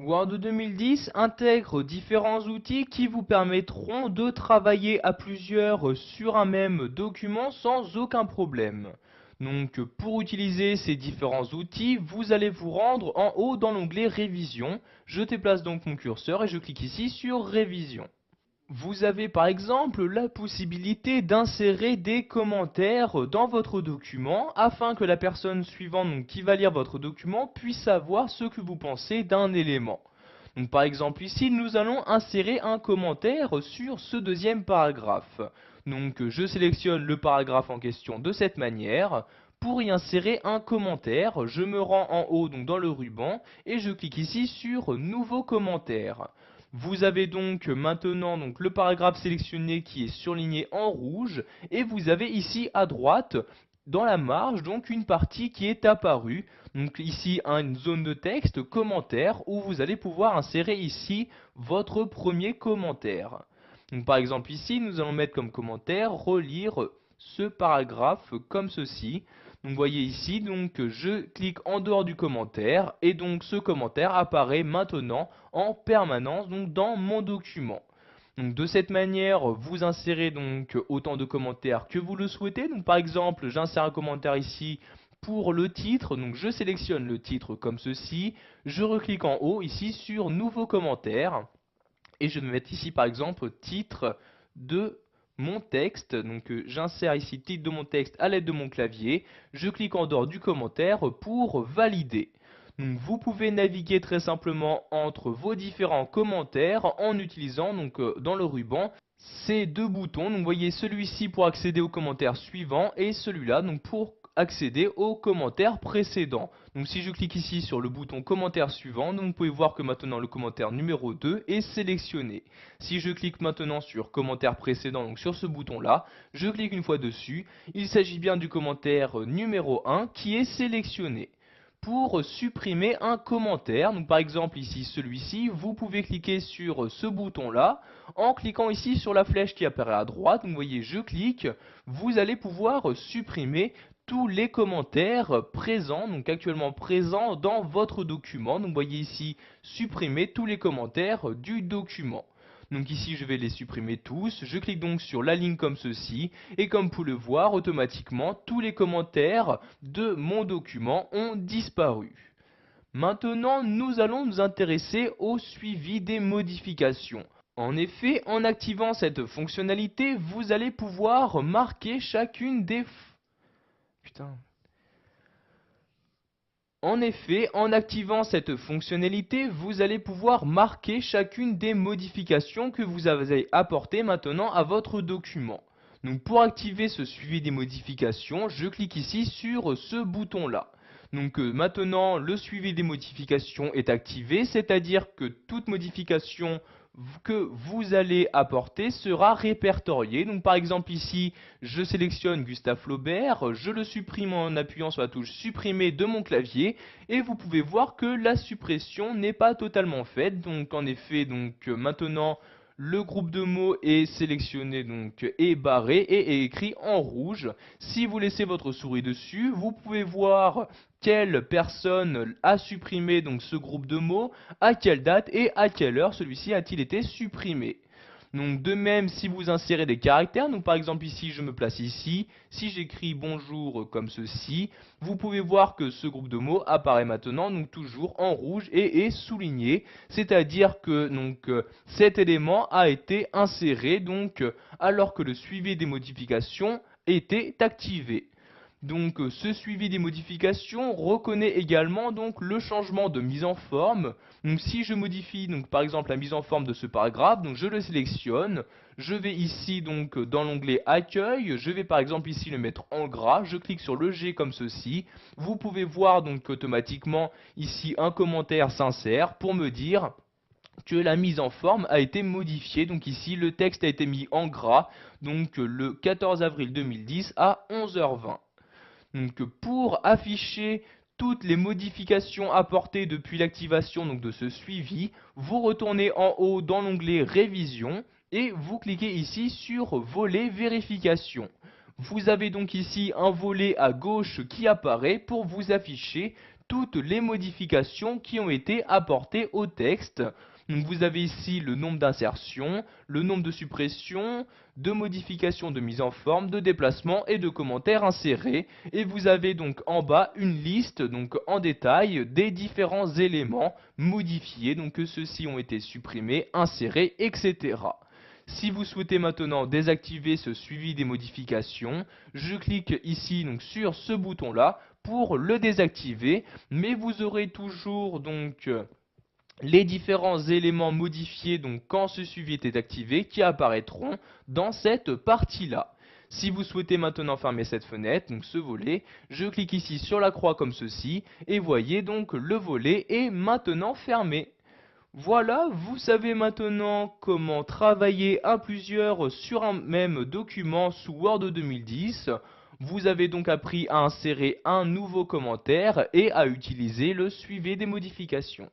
Word 2010 intègre différents outils qui vous permettront de travailler à plusieurs sur un même document sans aucun problème. Donc pour utiliser ces différents outils, vous allez vous rendre en haut dans l'onglet Révision. Je déplace donc mon curseur et je clique ici sur Révision. Vous avez par exemple la possibilité d'insérer des commentaires dans votre document afin que la personne suivante donc, qui va lire votre document puisse savoir ce que vous pensez d'un élément. Donc, par exemple ici, nous allons insérer un commentaire sur ce deuxième paragraphe. Donc je sélectionne le paragraphe en question de cette manière. Pour y insérer un commentaire, je me rends en haut donc dans le ruban et je clique ici sur Nouveau commentaire. Vous avez donc maintenant donc, le paragraphe sélectionné qui est surligné en rouge et vous avez ici à droite dans la marge donc une partie qui est apparue. Donc ici une zone de texte commentaire où vous allez pouvoir insérer ici votre premier commentaire. Donc par exemple ici nous allons mettre comme commentaire relire ce paragraphe comme ceci. Donc vous voyez ici, donc je clique en dehors du commentaire et donc ce commentaire apparaît maintenant en permanence donc dans mon document. Donc de cette manière, vous insérez donc autant de commentaires que vous le souhaitez. Donc par exemple, j'insère un commentaire ici pour le titre. Donc je sélectionne le titre comme ceci. Je reclique en haut ici sur Nouveau commentaire et je vais mettre ici par exemple titre de mon texte. Donc j'insère ici titre de mon texte à l'aide de mon clavier. Je clique en dehors du commentaire pour valider. Donc vous pouvez naviguer très simplement entre vos différents commentaires en utilisant donc dans le ruban ces deux boutons. Donc vous voyez celui-ci pour accéder au commentaire suivant et celui-là donc pour accéder au commentaire précédent. Donc si je clique ici sur le bouton commentaire suivant, donc vous pouvez voir que maintenant le commentaire numéro 2 est sélectionné. Si je clique maintenant sur commentaire précédent, donc sur ce bouton là, je clique une fois dessus, il s'agit bien du commentaire numéro 1 qui est sélectionné. Pour supprimer un commentaire, donc par exemple ici celui-ci, vous pouvez cliquer sur ce bouton là en cliquant ici sur la flèche qui apparaît à droite. Donc vous voyez je clique, vous allez pouvoir supprimer tous les commentaires présents, donc actuellement présents dans votre document. Donc vous voyez ici supprimer tous les commentaires du document. Donc ici je vais les supprimer tous, je clique donc sur la ligne comme ceci et comme vous pouvez le voir automatiquement tous les commentaires de mon document ont disparu. Maintenant nous allons nous intéresser au suivi des modifications. En effet, en activant cette fonctionnalité, vous allez pouvoir marquer chacune des... Putain. En effet, en activant cette fonctionnalité, vous allez pouvoir marquer chacune des modifications que vous avez apportées maintenant à votre document. Donc pour activer ce suivi des modifications, je clique ici sur ce bouton-là. Donc maintenant, le suivi des modifications est activé, c'est-à-dire que toute modification que vous allez apporter sera répertoriée. Donc par exemple ici, je sélectionne Gustave Flaubert, je le supprime en appuyant sur la touche supprimer de mon clavier et vous pouvez voir que la suppression n'est pas totalement faite. Donc en effet, donc maintenant le groupe de mots est sélectionné donc est barré et est écrit en rouge. Si vous laissez votre souris dessus, vous pouvez voir quelle personne a supprimé donc ce groupe de mots, à quelle date et à quelle heure celui-ci a-t-il été supprimé. Donc de même si vous insérez des caractères, donc par exemple ici je me place ici, si j'écris bonjour comme ceci, vous pouvez voir que ce groupe de mots apparaît maintenant donc toujours en rouge et est souligné, c'est-à-dire que donc cet élément a été inséré donc alors que le suivi des modifications était activé. Donc ce suivi des modifications reconnaît également donc le changement de mise en forme. Donc si je modifie donc par exemple la mise en forme de ce paragraphe, donc je le sélectionne, je vais ici donc dans l'onglet accueil, je vais par exemple ici le mettre en gras, je clique sur le G comme ceci. Vous pouvez voir donc automatiquement ici un commentaire s'insère pour me dire que la mise en forme a été modifiée. Donc ici le texte a été mis en gras donc le 14 avril 2010 à 11h20. Donc pour afficher toutes les modifications apportées depuis l'activation de ce suivi, vous retournez en haut dans l'onglet Révision et vous cliquez ici sur Volet Vérification. Vous avez donc ici un volet à gauche qui apparaît pour vous afficher toutes les modifications qui ont été apportées au texte. Donc vous avez ici le nombre d'insertions, le nombre de suppressions, de modifications de mise en forme, de déplacements et de commentaires insérés. Et vous avez donc en bas une liste donc en détail des différents éléments modifiés, donc que ceux-ci ont été supprimés, insérés, etc. Si vous souhaitez maintenant désactiver ce suivi des modifications, je clique ici donc sur ce bouton-là pour le désactiver, mais vous aurez toujours donc les différents éléments modifiés donc quand ce suivi est activé qui apparaîtront dans cette partie-là. Si vous souhaitez maintenant fermer cette fenêtre, donc ce volet, je clique ici sur la croix comme ceci et voyez donc le volet est maintenant fermé. Voilà, vous savez maintenant comment travailler à plusieurs sur un même document sous Word 2010. Vous avez donc appris à insérer un nouveau commentaire et à utiliser le suivi des modifications.